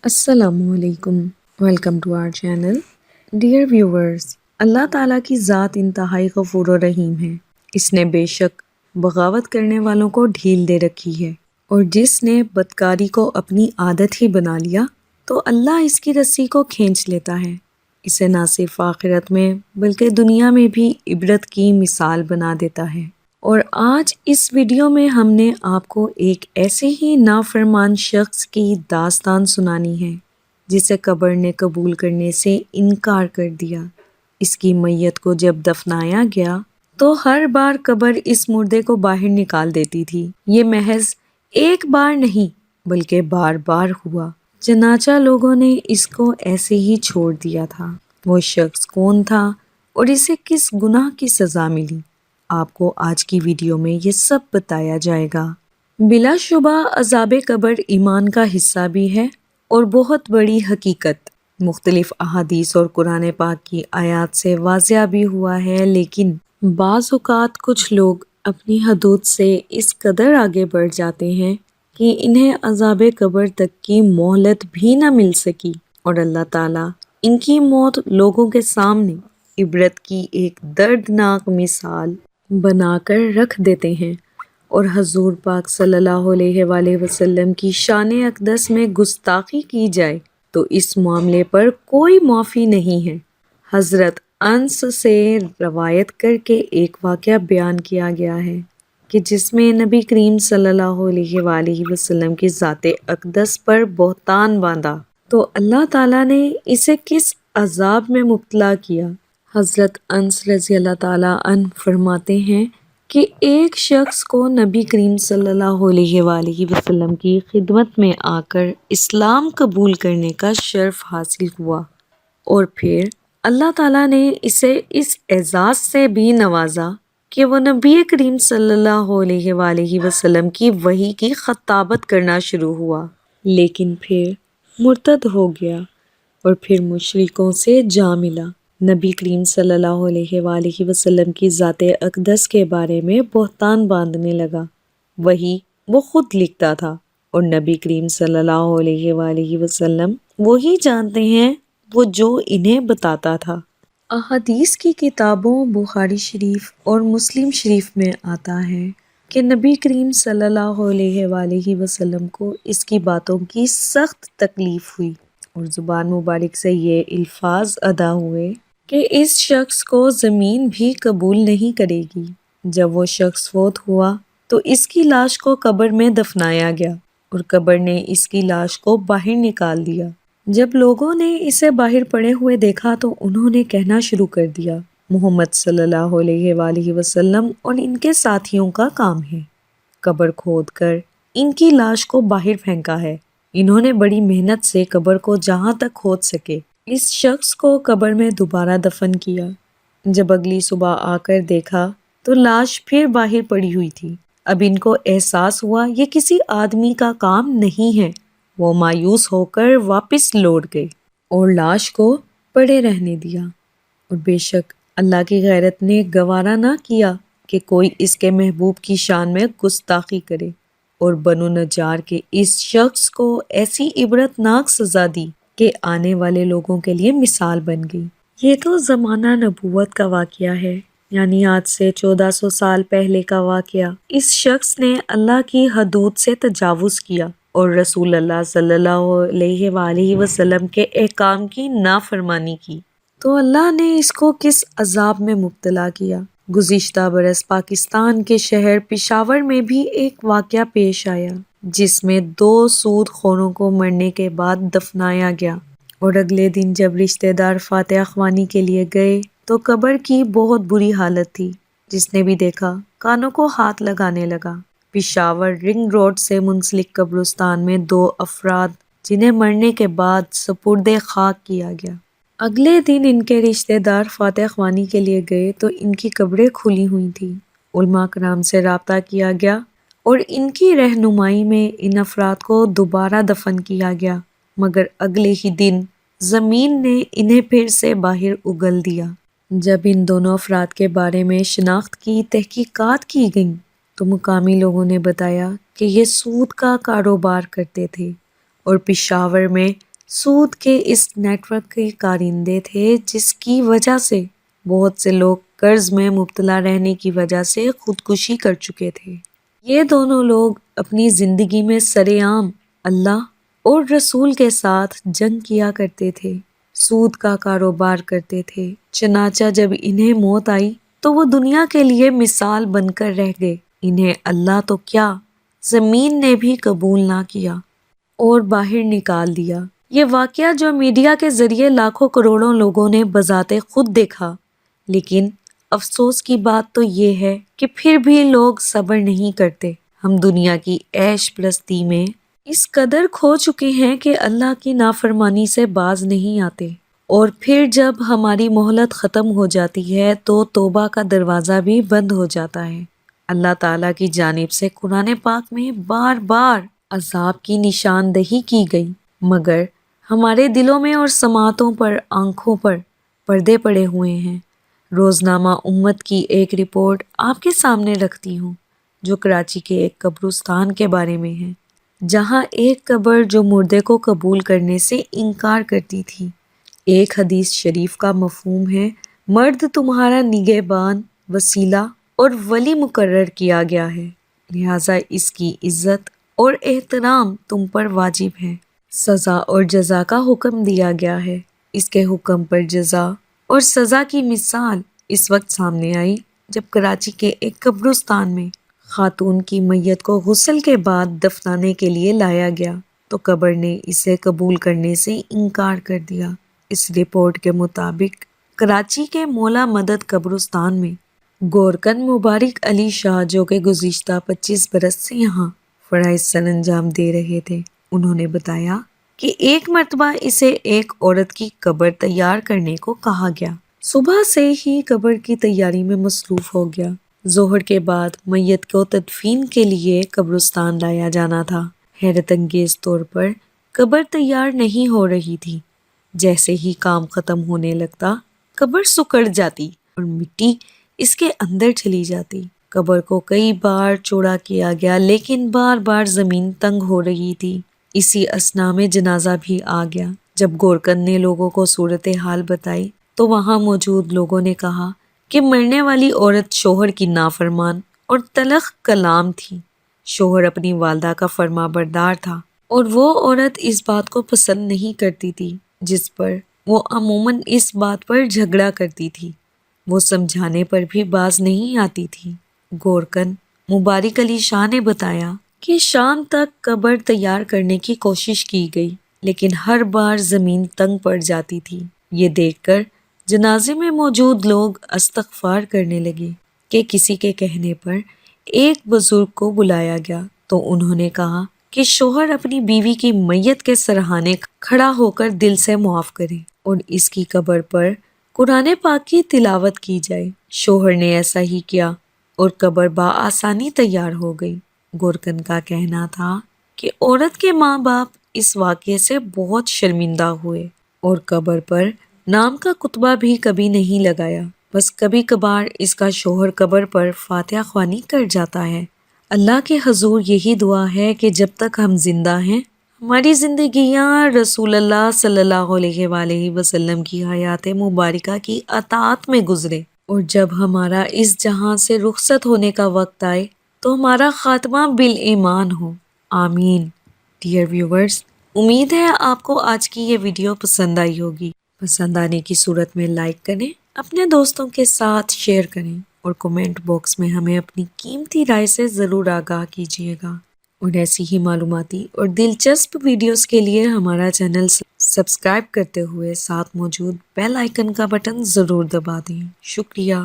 السلام علیکم، welcome to our channel. Dear viewers, اللہ تعالیٰ کی ذات انتہائی غفور و رحیم ہے۔ اس نے بے شک بغاوت کرنے والوں کو ڈھیل دے رکھی ہے، اور جس نے بدکاری کو اپنی عادت ہی بنا لیا تو اللہ اس کی رسی کو کھینچ لیتا ہے۔ اسے نہ صرف آخرت میں بلکہ دنیا میں بھی عبرت کی مثال بنا دیتا ہے۔ اور آج اس ویڈیو میں ہم نے آپ کو ایک ایسے ہی نافرمان شخص کی داستان سنانی ہے جسے قبر نے قبول کرنے سے انکار کر دیا۔ اس کی میت کو جب دفنایا گیا تو ہر بار قبر اس مردے کو باہر نکال دیتی تھی۔ یہ محض ایک بار نہیں بلکہ بار بار ہوا، چنانچہ لوگوں نے اس کو ایسے ہی چھوڑ دیا تھا۔ وہ شخص کون تھا اور اسے کس گناہ کی سزا ملی، آپ کو آج کی ویڈیو میں یہ سب بتایا جائے گا۔ بلا شبہ عذاب قبر ایمان کا حصہ بھی ہے اور بہت بڑی حقیقت، مختلف احادیث اور قرآن پاک کی آیات سے واضح بھی ہوا ہے، لیکن بعض اوقات کچھ لوگ اپنی حدود سے اس قدر آگے بڑھ جاتے ہیں کہ انہیں عذاب قبر تک کی مہلت بھی نہ مل سکی، اور اللہ تعالیٰ ان کی موت لوگوں کے سامنے عبرت کی ایک دردناک مثال بنا کر رکھ دیتے ہیں۔ اور حضور پاک صلی اللہ علیہ وآلہ وسلم کی شان اقدس میں گستاخی کی جائے تو اس معاملے پر کوئی معافی نہیں ہے۔ حضرت انس سے روایت کر کے ایک واقعہ بیان کیا گیا ہے کہ جس میں نبی کریم صلی اللہ علیہ وآلہ وسلم کی ذات اقدس پر بہتان باندھا تو اللہ تعالیٰ نے اسے کس عذاب میں مبتلا کیا۔ حضرت انس رضی اللہ تعالیٰ عنہ فرماتے ہیں کہ ایک شخص کو نبی کریم صلی اللہ علیہ وآلہ وسلم کی خدمت میں آ کر اسلام قبول کرنے کا شرف حاصل ہوا، اور پھر اللہ تعالیٰ نے اسے اس اعزاز سے بھی نوازا کہ وہ نبی کریم صلی اللہ علیہ وآلہ وسلم کی وحی کی خطابت کرنا شروع ہوا، لیکن پھر مرتد ہو گیا اور پھر مشرکوں سے جا ملا۔ نبی کریم صلی اللہ علیہ وآلہ وسلم کی ذات اقدس کے بارے میں بہتان باندھنے لگا۔ وہی وہ خود لکھتا تھا اور نبی کریم صلی اللہ علیہ وآلہ وسلم وہی جانتے ہیں وہ جو انہیں بتاتا تھا۔ احادیث کی کتابوں بخاری شریف اور مسلم شریف میں آتا ہے کہ نبی کریم صلی اللہ علیہ وآلہ وسلم کو اس کی باتوں کی سخت تکلیف ہوئی، اور زبان مبارک سے یہ الفاظ ادا ہوئے کہ اس شخص کو زمین بھی قبول نہیں کرے گی۔ جب وہ شخص فوت ہوا تو اس کی لاش کو قبر میں دفنایا گیا، اور قبر نے اس کی لاش کو باہر نکال دیا۔ جب لوگوں نے اسے باہر پڑے ہوئے دیکھا تو انہوں نے کہنا شروع کر دیا، محمد صلی اللہ علیہ وآلہ وسلم اور ان کے ساتھیوں کا کام ہے، قبر کھود کر ان کی لاش کو باہر پھینکا ہے۔ انہوں نے بڑی محنت سے قبر کو جہاں تک کھود سکے اس شخص کو قبر میں دوبارہ دفن کیا۔ جب اگلی صبح آ کر دیکھا تو لاش پھر باہر پڑی ہوئی تھی۔ اب ان کو احساس ہوا یہ کسی آدمی کا کام نہیں ہے۔ وہ مایوس ہو کر واپس لوٹ گئے اور لاش کو پڑے رہنے دیا، اور بے شک اللہ کی غیرت نے گوارا نہ کیا کہ کوئی اس کے محبوب کی شان میں گستاخی کرے، اور بنو نجار کے اس شخص کو ایسی عبرت ناک سزا دی کہ آنے والے لوگوں کے لیے مثال بن گئی۔ یہ تو زمانہ نبوت کا واقعہ ہے، یعنی آج سے 1400 سال پہلے کا واقعہ۔ اس شخص نے اللہ کی حدود سے تجاوز کیا اور رسول اللہ صلی اللہ علیہ وآلہ وسلم کے احکام کی نافرمانی کی، تو اللہ نے اس کو کس عذاب میں مبتلا کیا۔ گزشتہ برس پاکستان کے شہر پشاور میں بھی ایک واقعہ پیش آیا جس میں 2 سود خوروں کو مرنے کے بعد دفنایا گیا، اور اگلے دن جب رشتہ دار فاتحہ خوانی کے لیے گئے تو قبر کی بہت بری حالت تھی۔ جس نے بھی دیکھا کانوں کو ہاتھ لگانے لگا۔ پشاور رنگ روڈ سے منسلک قبرستان میں 2 افراد جنہیں مرنے کے بعد سپرد خاک کیا گیا۔ اگلے دن ان کے رشتہ دار فاتحہ خوانی کے لیے گئے تو ان کی قبریں کھلی ہوئی تھیں۔ علماء کرام سے رابطہ کیا گیا اور ان کی رہنمائی میں ان افراد کو دوبارہ دفن کیا گیا، مگر اگلے ہی دن زمین نے انہیں پھر سے باہر اگل دیا۔ جب ان دونوں افراد کے بارے میں شناخت کی تحقیقات کی گئیں تو مقامی لوگوں نے بتایا کہ یہ سود کا کاروبار کرتے تھے اور پشاور میں سود کے اس نیٹ ورک کے کارندے تھے جس کی وجہ سے بہت سے لوگ قرض میں مبتلا رہنے کی وجہ سے خودکشی کر چکے تھے۔ یہ دونوں لوگ اپنی زندگی میں سرِ عام اللہ اور رسول کے ساتھ جنگ کیا کرتے تھے، سود کا کاروبار کرتے تھے، چنانچہ جب انہیں موت آئی تو وہ دنیا کے لیے مثال بن کر رہ گئے۔ انہیں اللہ تو کیا زمین نے بھی قبول نہ کیا اور باہر نکال دیا۔ یہ واقعہ جو میڈیا کے ذریعے لاکھوں کروڑوں لوگوں نے بذات خود دیکھا، لیکن افسوس کی بات تو یہ ہے کہ پھر بھی لوگ صبر نہیں کرتے۔ ہم دنیا کی عیش پرستی میں اس قدر کھو چکے ہیں کہ اللہ کی نافرمانی سے باز نہیں آتے، اور پھر جب ہماری مہلت ختم ہو جاتی ہے تو توبہ کا دروازہ بھی بند ہو جاتا ہے۔ اللہ تعالیٰ کی جانب سے قرآن پاک میں بار بار عذاب کی نشاندہی کی گئی، مگر ہمارے دلوں میں اور سماعتوں پر، آنکھوں پر پردے پڑے ہوئے ہیں۔ روزنامہ امت کی ایک رپورٹ آپ کے سامنے رکھتی ہوں جو کراچی کے ایک قبرستان کے بارے میں ہے، جہاں ایک قبر جو مردے کو قبول کرنے سے انکار کرتی تھی۔ ایک حدیث شریف کا مفہوم ہے، مرد تمہارا نگہبان، وسیلہ اور ولی مقرر کیا گیا ہے، لہٰذا اس کی عزت اور احترام تم پر واجب ہے۔ سزا اور جزا کا حکم دیا گیا ہے۔ اس کے حکم پر جزا اور سزا کی مثال اس وقت سامنے آئی جب کراچی کے ایک قبرستان میں خاتون کی میت کو غسل کے بعد دفنانے کے لیے لایا گیا تو قبر نے اسے قبول کرنے سے انکار کر دیا۔ اس رپورٹ کے مطابق کراچی کے مولا مدد قبرستان میں گورکن مبارک علی شاہ، جو کہ گزشتہ 25 برس سے یہاں فرائض سر انجام دے رہے تھے، انہوں نے بتایا کہ ایک مرتبہ اسے ایک عورت کی قبر تیار کرنے کو کہا گیا۔ صبح سے ہی قبر کی تیاری میں مصروف ہو گیا۔ ظہر کے بعد میت کو تدفین کے لیے قبرستان لایا جانا تھا۔ حیرت انگیز طور پر قبر تیار نہیں ہو رہی تھی۔ جیسے ہی کام ختم ہونے لگتا، قبر سکڑ جاتی اور مٹی اس کے اندر چلی جاتی۔ قبر کو کئی بار چوڑا کیا گیا لیکن بار بار زمین تنگ ہو رہی تھی۔ اسی اثنا میں جنازہ بھی آ گیا۔ جب گورکن نے لوگوں کو صورتحال بتائی تو وہاں موجود لوگوں نے کہا کہ مرنے والی عورت شوہر کی نافرمان اور تلخ کلام تھی۔ شوہر اپنی والدہ کا فرما بردار تھا اور وہ عورت اس بات کو پسند نہیں کرتی تھی، جس پر وہ عموماً اس بات پر جھگڑا کرتی تھی۔ وہ سمجھانے پر بھی باز نہیں آتی تھی۔ گورکن مبارک علی شاہ نے بتایا کہ شام تک قبر تیار کرنے کی کوشش کی گئی لیکن ہر بار زمین تنگ پڑ جاتی تھی۔ یہ دیکھ کر جنازے میں موجود لوگ استغفار کرنے لگے کہ کسی کے کہنے پر ایک بزرگ کو بلایا گیا تو انہوں نے کہا کہ شوہر اپنی بیوی کی میت کے سرہانے کھڑا ہو کر دل سے معاف کرے اور اس کی قبر پر قرآن پاک کی تلاوت کی جائے۔ شوہر نے ایسا ہی کیا اور قبر بآسانی تیار ہو گئی۔ گورکن کا کہنا تھا کہ عورت کے ماں باپ اس واقعے سے بہت شرمندہ ہوئے اور قبر پر نام کا کتبہ بھی کبھی نہیں لگایا، بس کبھی کبھار اس کا شوہر قبر پر فاتحہ خوانی کر جاتا ہے۔ اللہ کے حضور یہی دعا ہے کہ جب تک ہم زندہ ہیں ہماری زندگیاں رسول اللہ صلی اللہ علیہ وآلہ وسلم کی حیات مبارکہ کی اطاعت میں گزرے، اور جب ہمارا اس جہاں سے رخصت ہونے کا وقت آئے تو ہمارا خاتمہ بالایمان ہو، آمین۔ ڈیئر ویورز، امید ہے آپ کو آج کی یہ ویڈیو پسند آئی ہوگی۔ پسند آنے کی صورت میں لائک کریں، اپنے دوستوں کے ساتھ شیئر کریں اور کمنٹ باکس میں ہمیں اپنی قیمتی رائے سے ضرور آگاہ کیجیے گا، اور ایسی ہی معلوماتی اور دلچسپ ویڈیوز کے لیے ہمارا چینل سبسکرائب کرتے ہوئے ساتھ موجود بیل آئیکن کا بٹن ضرور دبا دیں۔ شکریہ۔